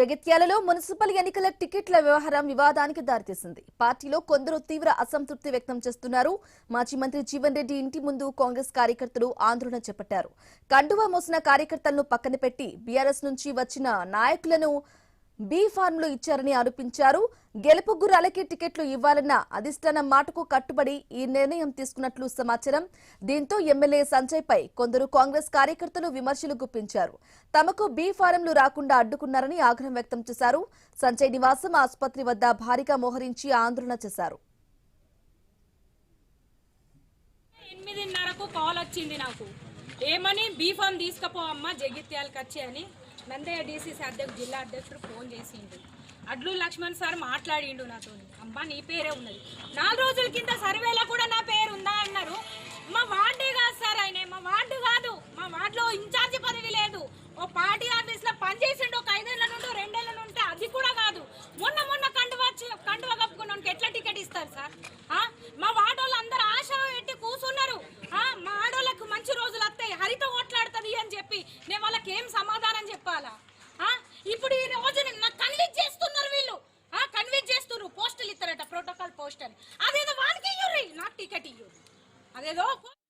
జగిత్యాలలో మున్సిపల్ ఎన్నికల టికెట్ల వ్యవహారం వివాదానికి దారితీసింది. పార్టీలో కొందరు తీవ్ర అసంతృప్తి వ్యక్తం చేస్తున్నారు. మాజీ మంత్రి జీవన్ రెడ్డి ఇంటి ముందు కాంగ్రెస్ కార్యకర్తలు ఆందోళన చేపట్టారు. కండువా మోసిన కార్యకర్తలను పక్కన పెట్టి బీఆర్ఎస్ నుంచి వచ్చిన నాయకులను బీ ఫార్ములు ఇచ్చారని ఆరోపించారు. గెలుపు గుర్రాలకి టికెట్లు ఇవ్వాలన్న అధిష్టానం మాటకు కట్టుబడి ఈ నిర్ణయం తీసుకున్నట్లు సమాచారం. దీంతో ఎమ్మెల్యే సంజయ్ పై కొందరు కాంగ్రెస్ కార్యకర్తలు విమర్శలు గుప్పించారు. తమకు బీ ఫారంలు రాకుండా అడ్డుకున్నారని ఆగ్రహం వ్యక్తం చేశారు. సంజయ్ నివాసం ఆసుపత్రి వద్ద భారీగా మోహరించి ఆందోళన చేశారు. 8:30కు కాల్ వచ్చింది నాకు, ఏమని బీ ఫామ్ తీసుకపో అమ్మ జగిత్యాలకు వచ్చి అని నందయ్య డీసీసీ అధ్యక్షుడు జిల్లా అధ్యక్షుడు ఫోన్ చేసిండు. అడ్లు లక్ష్మణ్ సార్ మాట్లాడిండు నాతో, అమ్మా నీ పేరే ఉన్నది, 4 రోజుల కింద సర్వేలో కూడా నా పేరు ఉందా అన్నారు. మా వార్డే కాదు సార్, ఆయన మా వార్డు కాదు, మా వార్డులో ఇన్ఛార్జి పదవి లేదు, ఓ పార్టీ ఆఫీస్ లో పనిచేసిండు, ఒక 5 ఏళ్ల నుండి 2 ఏళ్ల నుండి, అది కూడా కాదు. మొన్న కండువ కప్పుకున్నానికి ఎట్లా టికెట్ ఇస్తారు సార్? మా వార్డోళ్ళు అందరు ఆశ పెట్టి కూర్చున్నారు, మా ఆడోళ్ళకు మంచి రోజులు వస్తాయి, హరిత ఓట్లాడుతుంది అని చెప్పి నేను వాళ్ళకి ఏం సమాధానం చెప్పాలా? ఇప్పుడు ఈ రోజు నాకు కన్విన్స్ చేస్తున్నారు వీళ్ళు, కన్విన్స్ చేస్తున్నారు. పోస్టులు ఇస్తారట, ప్రోటోకాల్ పోస్టర్,